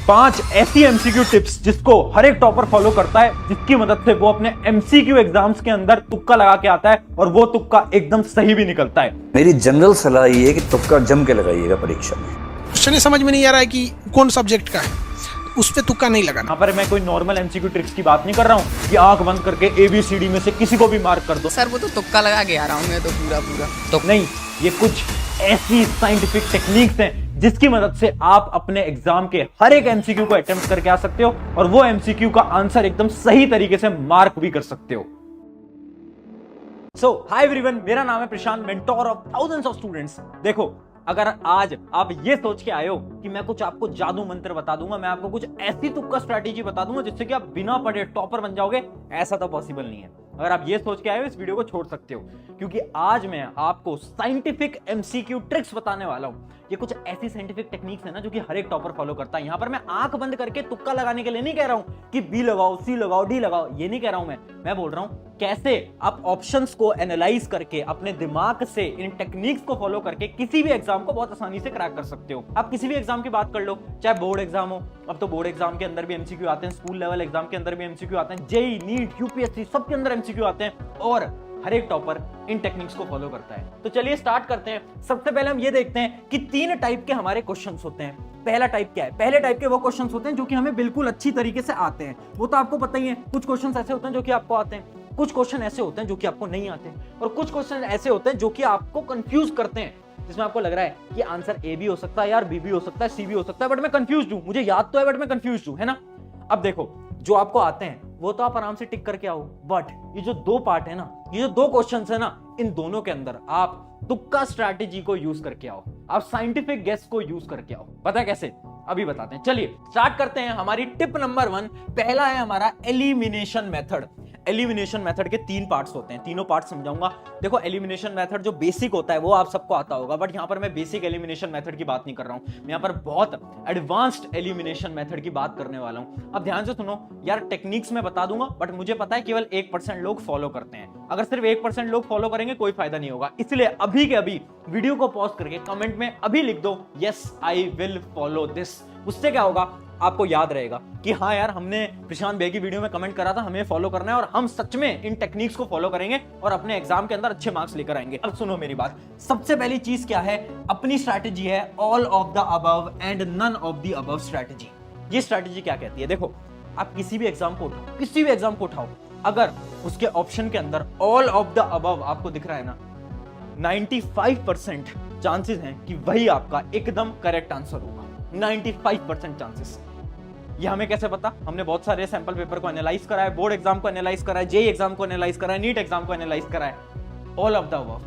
5 ऐसी MCQ tips जिसको हर एक टॉपर फॉलो करता है, जिसकी मदद से वो अपने एमसीक्यू एग्जाम्स के अंदर तुक्का लगा के आता है और वो तुक्का एकदम सही भी निकलता है। मेरी जनरल सलाह ये है कि तुक्का जम के लगाइएगा परीक्षा में। क्वेश्चन समझ में नहीं आ रहा है कि कौन सब्जेक्ट का है, उस पे तुक्का नहीं लगाना। यहाँ पर मैं कोई नॉर्मल एमसीक्यू ट्रिक्स की बात नहीं कर रहा हूँ कि आंख बंद करके ABCD में से किसी को भी मार्क कर दो। सर वो तो तुक्का लगा के आ रहा हूँ मैं तो पूरा तो नहीं, ये कुछ ऐसी साइंटिफिक टेक्निक्स हैं जिसकी मदद से आप अपने एग्जाम के हर एक एमसीक्यू को अटेम्प्ट करके आ सकते हो और वो एमसीक्यू का आंसर एकदम सही तरीके से मार्क भी कर सकते हो। हाय एवरीवन, मेरा नाम है Prashant, mentor of thousands of students. देखो, अगर आज आप ये सोच के आए हो कि मैं कुछ आपको जादू मंत्र बता दूंगा, मैं आपको कुछ ऐसी तुक्का स्ट्रैटेजी बता दूंगा जिससे कि आप बिना पढ़े टॉपर बन जाओगे, ऐसा तो पॉसिबल नहीं है। अगर आप ये सोच के आए हो, इस वीडियो को छोड़ सकते हो, क्योंकि आज मैं आपको साइंटिफिक एमसीक्यू ट्रिक्स बताने वाला हूं। ये कुछ ऐसी साइंटिफिक टेक्निक्स है ना जो कि हर एक टॉपर फॉलो करता है। यहां पर मैं आंख बंद करके तुक्का लगाने के लिए नहीं कह रहा हूं कि बी लगाओ, सी लगाओ, डी लगाओ, ये नहीं कह रहा हूं मैं बोल रहा हूं कैसे आप ऑप्शंस को एनालाइज करके अपने दिमाग से इन टेक्निक्स को फॉलो करके किसी भी एग्जाम को बहुत आसानी से क्रैक कर सकते हो। आप किसी भी एग्जाम की बात कर लो, चाहे बोर्ड एग्जाम हो, अब तो बोर्ड एग्जाम के अंदर भी एमसीक्यू आते हैं, स्कूल लेवल एग्जाम के अंदर भी एमसीक्यू आते हैं, जेईई, नीट, यूपीएससी सबके अंदर एमसीक्यू आते हैं और हर एक टॉपर इन टेक्निक्स को फॉलो करता है। तो चलिए स्टार्ट करते हैं। सबसे पहले हम ये देखते हैं कि 3 टाइप के हमारे क्वेश्चंस होते हैं। पहला टाइप क्या है? पहले टाइप के वो क्वेश्चंस होते हैं जो कि हमें बिल्कुल अच्छी तरीके से आते हैं, वो तो आपको पता ही है। कुछ क्वेश्चंस ऐसे होते हैं जो कि आपको आते हैं, कुछ क्वेश्चन ऐसे होते हैं जो कि आपको नहीं आते, और कुछ क्वेश्चन ऐसे होते हैं जो कि आपको कंफ्यूज करते हैं, जिसमें आपको लग रहा है कि आंसर ए भी हो सकता है, यार बी भी हो सकता है, सी भी हो सकता है, बट मैं कंफ्यूज हूं, मुझे याद तो है बट मैं कंफ्यूज हूं, है ना। अब देखो, जो आपको आते हैं वो तो आप आराम से टिक करके आओ, बट ये जो 2 पार्ट है ना, ये जो 2 क्वेश्चंस है ना, इन दोनों के अंदर आप तुक्का स्ट्रैटेजी को यूज करके आओ, आप साइंटिफिक गेस को यूज करके आओ। पता है कैसे? अभी बताते हैं। चलिए स्टार्ट करते हैं। हमारी टिप नंबर 1, पहला है हमारा एलिमिनेशन मेथड। एलिमिनेशन मेथड के 3 पार्ट्स होते हैं, तीनों पार्ट समझाऊंगा। देखो, एलिमिनेशन मेथड जो बेसिक होता है वो आप सबको आता होगा, बट यहां पर मैं बेसिक एलिमिनेशन मेथड की बात नहीं कर रहा हूं, मैं यहां पर बहुत एडवांस्ड एलिमिनेशन मेथड की बात करने वाला हूं। अब ध्यान से सुनो यार, टेक्निक्स में बता दूंगा, बट मुझे पता है केवल 1% लोग फॉलो करते हैं। अगर सिर्फ 1% लोग फॉलो करेंगे कोई फायदा नहीं होगा, इसलिए अभी के अभी वीडियो को पॉज करके कमेंट में अभी लिख दो yes I will follow this. उससे क्या होगा, आपको याद रहेगा कि हाँ यार, हमने प्रशांत भाई की वीडियो में कमेंट करा था, हमें फॉलो करना है और हम सच में इन टेक्निक्स को फॉलो करेंगे और अपने एग्जाम के अंदर अच्छे मार्क्स लेकर आएंगे। अब सुनो मेरी बात, सबसे पहली चीज क्या है, अपनी स्ट्रैटेजी है all of the above and none of the above strategy. ये स्ट्रैटेजी क्या कहती है? देखो, आप किसी भी एग्जाम को उठाओ, किसी भी एग्जाम को उठाओ, अगर उसके ऑप्शन के अंदर ऑल ऑफ द अबव आपको दिख रहा है ना, 95% चांसेस हैं कि वही आपका एकदम करेक्ट आंसर होगा। 95% चांसेस। ये हमें कैसे पता? हमने बहुत सारे सैंपल पेपर को एनालाइज करा है, बोर्ड एग्जाम को एनालाइज करा है, जेईई एग्जाम को एनालाइज करा है, नीट एग्जाम को एनालाइज करा है। ऑल ऑफ द अबव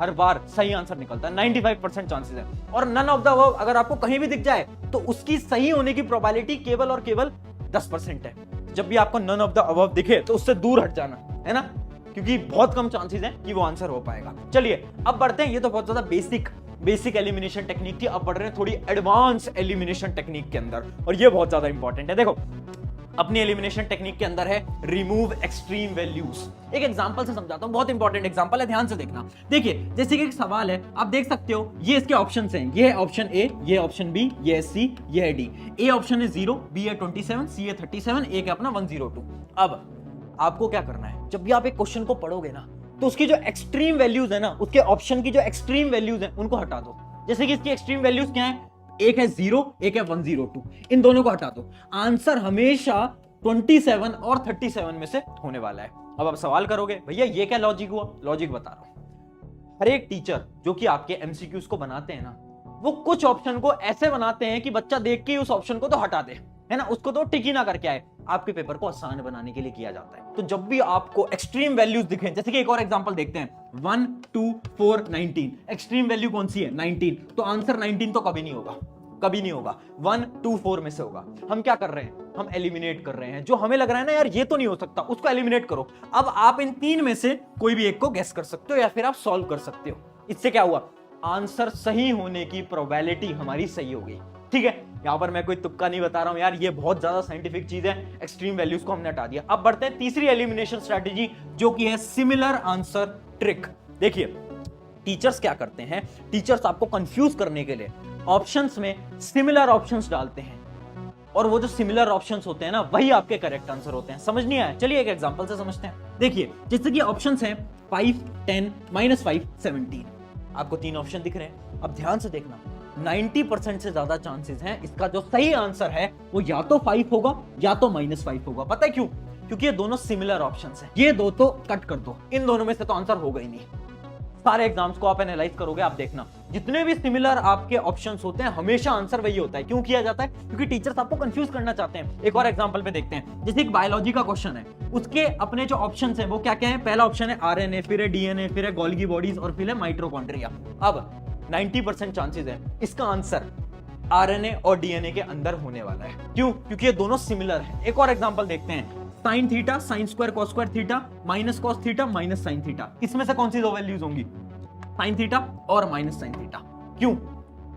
हर बार सही आंसर निकलता है, 95% चांसेस है। और नन ऑफ द अबव अगर आपको कहीं भी दिख जाए तो उसकी सही होने की प्रोबेबिलिटी केवल और केवल 10% है। जब भी आपको नन ऑफ द अबव दिखे तो उससे दूर हट जाना, है ना, क्योंकि बहुत कम चांसेस हैं कि वो आंसर हो पाएगा। चलिए अब बढ़ते हैं। ये तो बहुत ज्यादा बेसिक एलिमिनेशन टेक्निक थी, अब बढ़ रहे हैं थोड़ी एडवांस एलिमिनेशन टेक्निक के अंदर, और ये बहुत ज्यादा इंपॉर्टेंट है। देखो, अपनी एलिमिनेशन टेक्निक के अंदर है रिमूव एक्सट्रीम वैल्यूज। एक एग्जांपल से समझाता हूं, बहुत इंपॉर्टेंट एग्जांपल है, ध्यान से देखना। देखिए, जैसे कि एक सवाल है, आप देख सकते हो ये इसके ऑप्शंस हैं, ये है ऑप्शन ए, ये ऑप्शन बी, ये है सी, ये है डी। ए ऑप्शन है 0, बी है 27, सी है 37, ए है अपना 102। अब आपको क्या करना है, जब भी आप एक क्वेश्चन को पढ़ोगे ना, तो उसकी जो एक्सट्रीम वैल्यूज है ना, उसके ऑप्शन की जो एक्सट्रीम वैल्यूज हैं उनको हटा दो। जैसे कि इसकी एक्सट्रीम वैल्यूज क्या है, एक है 0, एक है 102, इन दोनों को हटा दो। आंसर हमेशा 27 और 37 में से होने वाला है। अब आप सवाल करोगे, भैया ये क्या लॉजिक हुआ? लॉजिक बता रहा हूं। हर एक टीचर जो कि आपके एमसीक्यूज को बनाते हैं ना, वो कुछ ऑप्शन को ऐसे बनाते हैं कि बच्चा देख के उस ऑप्शन को तो हटा दे, है ना, उसको तो टिक ही ना करके आए। आपके पेपर को आसान बनाने के लिए किया जाता है। तो जब भी आपको एक्सट्रीम वैल्यूज दिखें, जैसे कि एक और एग्जांपल देखते हैं, 1 2 4 19, एक्सट्रीम वैल्यू कौन सी है? 19, तो आंसर 19 तो कभी नहीं होगा, कभी नहीं होगा, 1 2 4 में से होगा। हम क्या कर रहे हैं, हम एलिमिनेट कर रहे हैं। जो हमें लग रहा है ना यार ये तो नहीं हो सकता, उसको एलिमिनेट करो। अब आप इन 3 में से कोई भी एक को गेस कर सकते हो या फिर आप सॉल्व कर सकते हो। इससे क्या हुआ, आंसर सही होने की प्रोबेबिलिटी हमारी सही हो गई। ठीक है, यहां पर मैं कोई तुक्का नहीं बता रहा हूं यार, ये बहुत ज्यादा साइंटिफिक चीज है। एक्सट्रीम वैल्यूज को हमने हटा दिया। अब बढ़ते हैं तीसरी एलिमिनेशन स्ट्रेटेजी, जो कि है सिमिलर आंसर ट्रिक। देखिए, टीचर्स क्या करते हैं, टीचर्स आपको कंफ्यूज करने के लिए ऑप्शंस में सिमिलर ऑप्शंस डालते हैं। और वो जो सिमिलर ऑप्शंस होते हैं ना वही आपके करेक्ट आंसर होते हैं। समझ नहीं आया? चलिए एक एग्जांपल से समझते हैं। देखिए जैसे कि ऑप्शंस हैं 5, 10, -5, 17। आपको 3 ऑप्शन दिख रहे हैं। अब ध्यान से देखना, 90% से ज्यादा चांसेस हैं इसका जो सही आंसर है वो या तो 5 होगा या तो -5 होगा। पता है क्यों? क्योंकि ये दोनों सिमिलर ऑप्शंस हैं। ये दो तो कट कर दो, इन दोनों में से तो आंसर होगा ही नहीं। सारे एग्जाम्स को आप एनालाइज करोगे, आप देखना जितने भी सिमिलर आपके ऑप्शंस होते हैं हमेशा आंसर वही होता है। क्यों किया जाता है? क्योंकि टीचर्स आपको कंफ्यूज करना चाहते हैं। एक और एग्जांपल पे देखते हैं, जैसे एक बायोलॉजी का क्वेश्चन है, उसके अपने जो ऑप्शंस हैं वो क्या क्या है? पहला ऑप्शन है आरएनए, फिर है डीएनए, फिर है गोल्गी बॉडीज और फिर है माइटोकॉन्ड्रिया। अब 90% चांसेस है इसका आंसर आरएनए और डीएनए के अंदर होने वाला है। क्यों? क्योंकि ये दोनों सिमिलर है। एक और एग्जांपल देखते हैं, sine theta, sine square cos square theta, minus cos theta, minus sine theta. इसमें से कौन सी दो वैल्यूज होंगी? साइन थीटा और माइनस साइन थीटा। क्यों?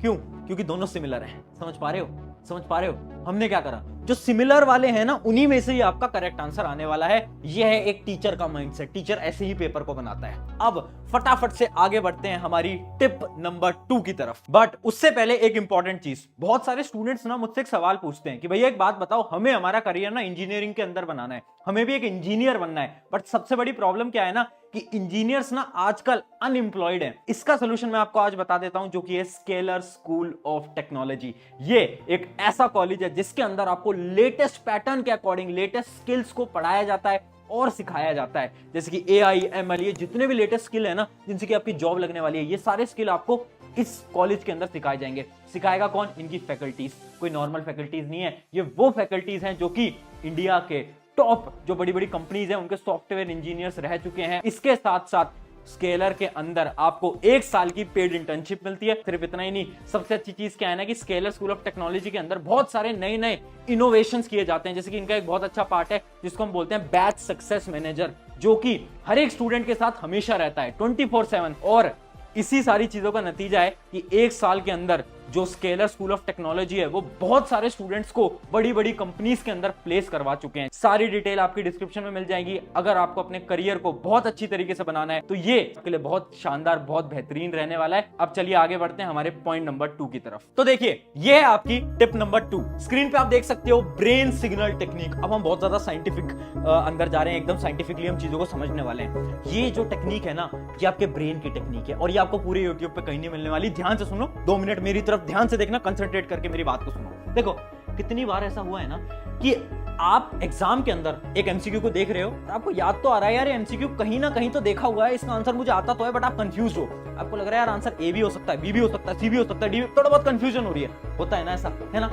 क्यों? क्योंकि दोनों सिमिलर हैं। समझ पा रहे हो? समझ पा रहे हो? हमने क्या करा, जो सिमिलर वाले हैं ना उन्हीं में से ही आपका करेक्ट आंसर आने वाला है। यह है एक टीचर का माइंडसेट। टीचर ऐसे ही पेपर को बनाता है। अब फटाफट से आगे बढ़ते हैं हमारी टिप नंबर 2 की तरफ। बट उससे पहले एक इंपॉर्टेंट चीज, बहुत सारे स्टूडेंट्स ना मुझसे एक सवाल पूछते हैं कि भैया एक बात बताओ, हमें हमारा करियर ना इंजीनियरिंग के अंदर बनाना है, हमें भी एक इंजीनियर बनना है, बट सबसे बड़ी प्रॉब्लम क्या है ना कि इंजीनियर्स ना आजकल अनएम्प्लॉयड हैं। इसका सोल्यूशन मैं आपको आज बता देता हूं, जो कि है स्केलर स्कूल ऑफ टेक्नोलॉजी। ये एक ऐसा कॉलेज है जिसके अंदर आपको लेटेस्ट पैटर्न के अकॉर्डिंग लेटेस्ट स्किल्स को पढ़ाया जाता है और सिखाया जाता है। जैसे कि AI, ML, ये जितने भी लेटेस्ट स्किल है ना जिनसे कि आपकी जॉब लगने वाली है, ये सारे स्किल आपको इस कॉलेज के अंदर सिखाए जाएंगे। सिखाएगा कौन? इनकी फैकल्टीज। कोई नॉर्मल फैकल्टीज नहीं है, ये वो फैकल्टीज हैं जो कि इंडिया के टॉप जो बड़ी बड़ी कंपनीज हैं उनके सॉफ्टवेयर इंजीनियर्स रह चुके हैं। इसके साथ साथ स्केलर के अंदर आपको 1 साल की पेड इंटर्नशिप मिलती है। सिर्फ इतना ही नहीं, सबसे अच्छी चीज क्या है ना कि स्केलर स्कूल ऑफ टेक्नोलॉजी के अंदर बहुत सारे नए नए इनोवेशंस किए जाते हैं। जैसे कि इनका एक बहुत अच्छा पार्ट है जिसको हम बोलते हैं बैच सक्सेस मैनेजर, जो कि हर एक स्टूडेंट के साथ हमेशा रहता है 24/7। और इसी सारी चीजों का नतीजा है कि 1 साल के अंदर जो स्केलर स्कूल ऑफ टेक्नोलॉजी है वो बहुत सारे स्टूडेंट्स को बड़ी बड़ी कंपनीज के अंदर प्लेस करवा चुके हैं। सारी डिटेल आपकी डिस्क्रिप्शन में मिल जाएगी। अगर आपको अपने करियर को बहुत अच्छी तरीके से बनाना है तो ये आपके लिए बहुत शानदार, बहुत बेहतरीन रहने वाला है। अब चलिए आगे बढ़ते हैं हमारे पॉइंट नंबर 2 की तरफ। तो देखिए ये है आपकी टिप नंबर 2। स्क्रीन पे आप देख सकते हो ब्रेन सिग्नल टेक्निक। अब हम बहुत ज्यादा साइंटिफिक अंदर जा रहे हैं, एकदम साइंटिफिकली हम चीजों को समझने वाले हैं। ये जो टेक्निक है ना ये आपके ब्रेन की टेक्निक है और ये आपको पूरे यूट्यूब पे कहीं नहीं मिलने वाली। ध्यान से सुनो, 2 मिनट मेरी तरफ ध्यान से देखना, कंसंट्रेट करके मेरी बात को सुनो। देखो कितनी बार ऐसा हुआ है ना कि आप एग्जाम के अंदर एक एमसीक्यू को देख रहे हो, आपको याद तो आ रहा है यार एमसीक्यू कहीं ना कहीं तो देखा हुआ है, इसका आंसर मुझे आता तो है, बट आप कंफ्यूज हो। आपको लग रहा है यार आंसर ए भी हो सकता है, बी भी हो सकता है, सी भी हो सकता है, डी भी। थोड़ा बहुत कंफ्यूजन हो रही है, होता है ना ऐसा, है ना?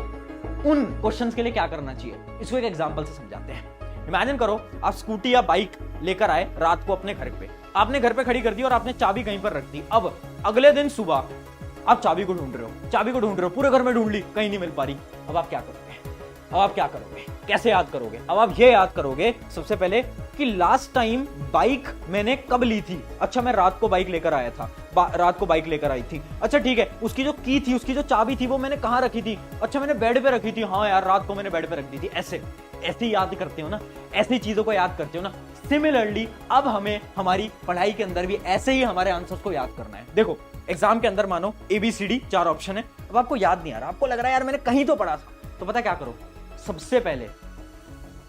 उन क्वेश्चंस के लिए क्या करना चाहिए इसको एक एग्जांपल से समझाते हैं। इमेजिन करो आप स्कूटी या बाइक लेकर आए रात को अपने घर पे, आपने घर पे खड़ी कर दी और आपने चाबी कहीं पर रख दी। अब अगले दिन सुबह आप चाबी को ढूंढ रहे हो, पूरे घर में ढूंढ ली, कहीं नहीं मिल पा रही। अब आप क्या करोगे? कैसे याद करोगे? अब आप ये याद करोगे सबसे पहले कि लास्ट टाइम बाइक मैंने कब ली थी। अच्छा मैं रात को बाइक लेकर आया था, रात को बाइक लेकर आई थी। अच्छा ठीक है, उसकी जो की थी, उसकी जो चाबी थी वो मैंने कहाँ रखी थी? अच्छा मैंने बेड पे रखी थी। हाँ यार रात को मैंने बेड पे रख दी थी। ऐसे याद करते हो ना, ऐसी चीजों को याद करते हो ना। सिमिलरली अब हमें हमारी पढ़ाई के अंदर भी ऐसे ही हमारे आंसर्स को याद करना है। देखो एग्जाम के अंदर मानो ABCD 4 ऑप्शन है, अब आपको याद नहीं आ रहा, आपको लग रहा है यार मैंने कहीं तो पढ़ा था, तो पता क्या करो, सबसे पहले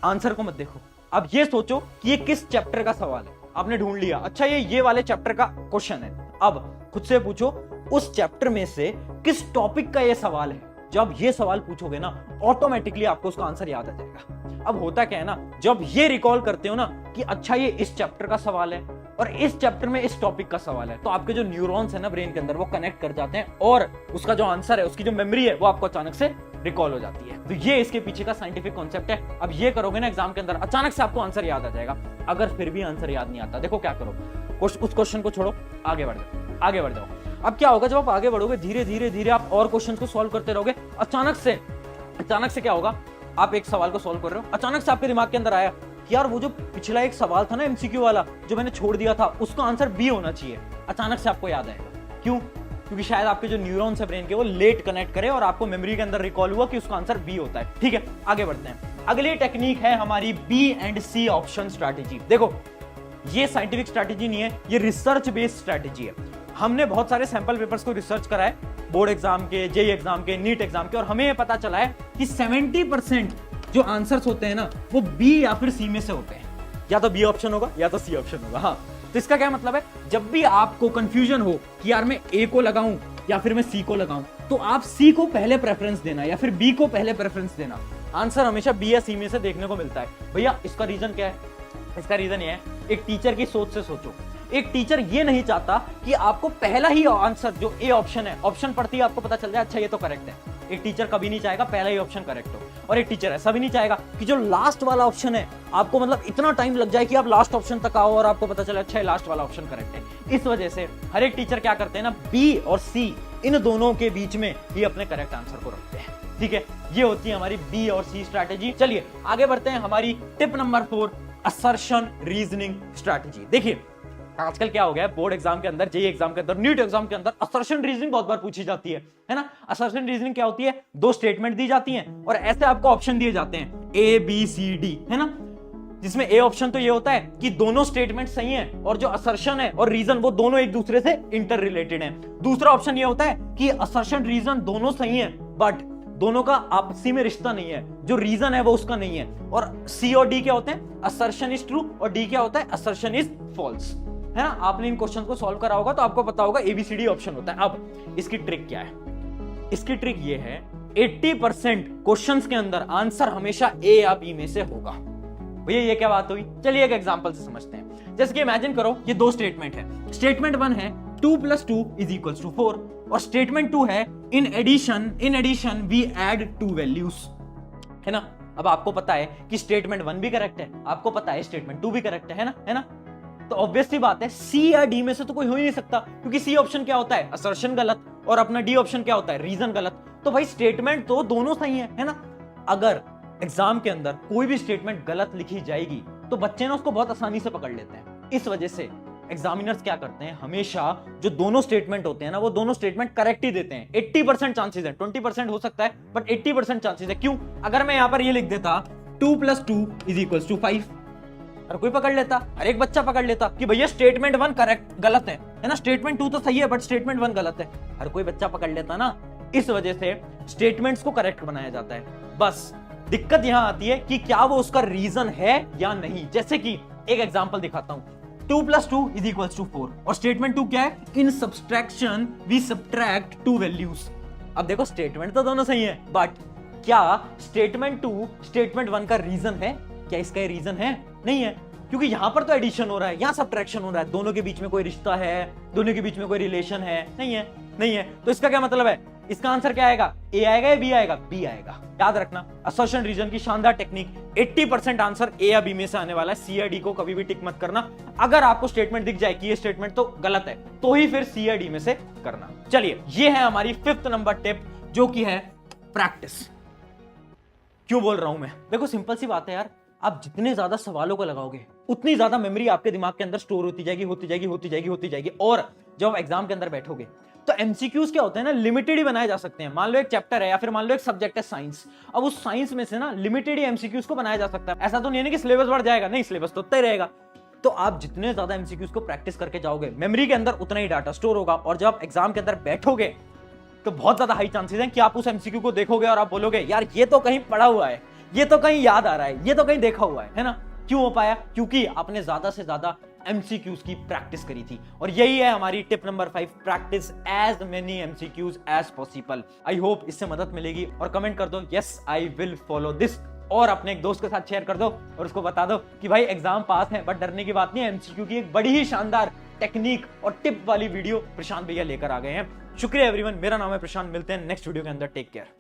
आंसर को मत देखो, अब ये सोचो कि ये किस चैप्टर का सवाल है। आपने ढूंढ लिया, अच्छा ये वाले चैप्टर का क्वेश्चन है। अब खुद से पूछो उस चैप्टर में से किस टॉपिक का ये सवाल है। जब ये सवाल पूछोगे ना ऑटोमेटिकली आपको उसका आंसर याद आ जाएगा। अब होता क्या है ना, जब ये रिकॉल करते हो ना कि अच्छा ये इस चैप्टर का सवाल है और इस चैप्टर में इस टॉपिक का सवाल है, तो आपके जो न्यूरॉन्स है ना ब्रेन के अंदर वो कनेक्ट कर जाते हैं और उसका जो आंसर है, उसकी जो मेमोरी है वो आपको अचानक से रिकॉल हो जाती है। तो ये इसके पीछे का साइंटिफिक कॉन्सेप्ट है। अब ये करोगे ना एग्जाम के अंदर, अचानक से आपको आंसर याद आ जाएगा। अगर फिर भी आंसर याद नहीं आता, देखो क्या करो, उस क्वेश्चन को छोड़ो, आगे बढ़ जाओ। अब क्या होगा, जब आप आगे बढ़ोगे धीरे धीरे आप और क्वेश्चन को सॉल्व करते रहोगे। अचानक से क्या होगा, आप एक सवाल को सॉल्व कर रहे हो, अचानक से आपके दिमाग के अंदर आया यार वो जो पिछला एक सवाल था ना MCQ वाला जो मैंने छोड़ दिया था, उसका आंसर B होना चाहिए। अचानक से आपको याद आएगा। क्यों? क्योंकि शायद आपके जो न्यूरॉन्स है ब्रेन के वो लेट कनेक्ट करे और आपको मेमोरी के अंदर रिकॉल हुआ कि उसका आंसर B होता है। ठीक है, आगे बढ़ते हैं। अगली टेक्निक है हमारी B and C option strategy. देखो ये साइंटिफिक स्ट्रैटेजी नहीं है, ये रिसर्च बेस्ड स्ट्रैटेजी है। हमने बहुत सारे सैंपल पेपर्स को रिसर्च करा है बोर्ड एग्जाम के, जेई एग्जाम के, नीट एग्जाम के, और हमें ये पता चला है कि 70% जो आंसर्स होते हैं ना वो बी या फिर सी में से होते हैं। या तो बी ऑप्शन होगा या तो सी ऑप्शन होगा। हाँ, तो इसका क्या मतलब है, जब भी आपको कंफ्यूजन हो कि यार मैं ए को लगाऊं या फिर मैं सी को लगाऊं, तो आप सी को पहले प्रेफरेंस देना या फिर बी को पहले प्रेफरेंस देना। आंसर हमेशा बी या सी में से देखने को मिलता है। भैया इसका रीजन क्या है? इसका रीजन ये है, एक टीचर की सोच से सोचो। एक टीचर ये नहीं चाहता कि आपको पहला ही आंसर जो ए ऑप्शन है, ऑप्शन पढ़ती है आपको पता चल जाए अच्छा ये तो करेक्ट है। एक टीचर कभी नहीं चाहेगा पहला ही ऑप्शन करेक्ट हो, और एक टीचर ऐसा भी नहीं चाहेगा कि जो लास्ट वाला ऑप्शन है आपको मतलब इतना टाइम लग जाए कि आप लास्ट ऑप्शन तक आओ और आपको पता चले अच्छा है लास्ट वाला ऑप्शन करेक्ट है। इस वजह से हर एक टीचर क्या करते हैं ना, बी और सी इन दोनों के बीच में ही अपने करेक्ट आंसर को रखते हैं। ठीक है, ये होती है हमारी बी और सी स्ट्रैटेजी। चलिए आगे बढ़ते हैं। हमारी tip number 4, assertion reasoning strategy. देखिए आजकल क्या हो गया है, बोर्ड एग्जाम के अंदर, जेईई एग्जाम के अंदर, नीट एग्जाम के अंदर असर्शन रीजनिंग बहुत बार पूछी जाती है ना। असर्शन रीजनिंग क्या होती है, दो स्टेटमेंट दी जाती हैं और ऐसे आपको ऑप्शन दिए जाते हैं ए बी सी डी, है ना। जिसमें ए ऑप्शन तो ये होता है कि दोनों स्टेटमेंट सही हैं और जो असर्शन है और रीजन वो दोनों एक दूसरे से इंटर रिलेटेड हैं। दूसरा ऑप्शन ये होता है कि असर्शन रीजन दोनों सही हैं बट दोनों का आपसी में रिश्ता नहीं है, जो रीजन है वो उसका नहीं है। और सी और डी क्या होते हैं, असर्शन इज ट्रू और डी क्या होता है, असर्शन इज फॉल्स, है ना। आपने इन क्वेश्चन को सॉल्व करा होगा तो आपको पता होगा एबीसीडी ऑप्शन होता है। अब इसकी ट्रिक क्या है, इसकी ट्रिक ये है 80% क्वेश्चंस के अंदर आंसर हमेशा ए या बी में से होगा। भैया ये क्या बात हुई, चलिए एक एग्जांपल से समझते हैं। जैसे कि इमेजिन करो ये दो स्टेटमेंट है। स्टेटमेंट 1 है 2 + 2 = 4 और स्टेटमेंट 2 है in addition we add 2 values, है ना। अब आपको पता है कि स्टेटमेंट 1 भी करेक्ट है, आपको पता है स्टेटमेंट 2 भी करेक्ट है ना। तो ऑब्वियसली बात है सी या डी में से तो कोई हो ही नहीं सकता, क्योंकि सी ऑप्शन क्या होता है, असर्शन गलत, और अपना डी ऑप्शन क्या होता है, रीजन गलत। तो भाई स्टेटमेंट तो दोनों सही है ना। अगर एग्जाम के अंदर कोई भी स्टेटमेंट गलत लिखी जाएगी तो बच्चे ना उसको बहुत आसानी से पकड़ लेते हैं। इस वजह से एग्जामिनर्स क्या करते हैं, हमेशा जो दोनों स्टेटमेंट होते हैं ना वो दोनों स्टेटमेंट करेक्ट ही देते हैं। 80% चांसेस है, 20% हो सकता है बट 80% चांसेस है। क्यों? अगर मैं यहां पर ये लिख देता 2 + 2 = 5, हर कोई पकड़ लेता, हर एक बच्चा पकड़ लेता कि भैया स्टेटमेंट 1 करेक्ट गलत है ना, स्टेटमेंट 2 तो सही है बट स्टेटमेंट 1 गलत है, हर कोई बच्चा पकड़ लेता ना। इस वजह से स्टेटमेंट्स को करेक्ट बनाया जाता है। बस दिक्कत यहां आती है कि क्या वो उसका रीजन है या नहीं। जैसे कि एक एग्जांपल दिखाता हूं, 2 + 2 = 4 और स्टेटमेंट 2 क्या है, इन सब्सट्रैक्शन वी सब्ट्रैक्ट 2 वैल्यूज। अब देखो स्टेटमेंट तो दोनों सही है बट क्या स्टेटमेंट 2 स्टेटमेंट 1 का रीजन है? क्या इसका रीजन है? नहीं है, क्योंकि यहां पर तो एडिशन हो रहा है, यहां सब्ट्रैक्शन हो रहा है, दोनों के बीच में कोई रिश्ता है, दोनों के बीच में कोई रिलेशन है? नहीं है। तो इसका क्या मतलब है, इसका आंसर क्या आएगा, ए आएगा या बी आएगा? बी आएगा। याद रखना असर्शन रीजन की शानदार टेक्निक, 80% आंसर ए या बी में से आने वाला है। सी या डी को कभी भी टिक मत करना। अगर आपको स्टेटमेंट दिख जाए कि ये स्टेटमेंट तो गलत है तो ही फिर सी या डी में से करना। चलिए ये है हमारी 5th नंबर टिप, जो कि है प्रैक्टिस। क्यों बोल रहा हूं मैं, देखो सिंपल सी बात है यार, आप जितने ज्यादा सवालों को लगाओगे उतनी ज्यादा मेमोरी आपके दिमाग के अंदर स्टोर होती जाएगी। और जब आप एग्जाम के अंदर बैठोगे तो एमसीक्यूज क्या होते हैं ना, लिमिटेड ही बनाए जा सकते हैं। मान लो एक चैप्टर है या फिर मान लो एक सब्जेक्ट है साइंस, अब उस साइंस में से ना लिमिटेड ही एमसीक्यूज को बनाया जा सकता है। ऐसा तो नहीं है कि सिलेबस बढ़ जाएगा, नहीं, सिलेबस तो उतना ही रहेगा। तो आप जितने ज्यादा एमसीक्यूज को प्रैक्टिस करके जाओगे मेमोरी के अंदर उतना ही डाटा स्टोर होगा, और जब आप एग्जाम के अंदर बैठोगे तो बहुत ज्यादा हाई चांसेस हैं कि आप उस एमसीक्यू को देखोगे और आप बोलोगे यार ये तो कहीं पढ़ा हुआ है, ये तो कहीं याद आ रहा है, ये तो कहीं देखा हुआ है ना। क्यों हो पाया? क्योंकि आपने ज्यादा से ज्यादा एमसीक्यूज की प्रैक्टिस करी थी। और यही है हमारी tip number 5, practice as many MCQs as possible. I hope इससे मदद मिलेगी, और कमेंट कर दो yes I will follow this, और अपने एक दोस्त के साथ शेयर कर दो और उसको बता दो कि भाई एग्जाम पास है बट डरने की बात नहीं है। एमसीक्यू की एक बड़ी ही शानदार टेक्निक और टिप वाली वीडियो प्रशांत भैया लेकर आ गए हैं। शुक्रिया एवरीवन, मेरा नाम है प्रशांत, मिलते हैं नेक्स्ट वीडियो के अंदर, टेक केयर।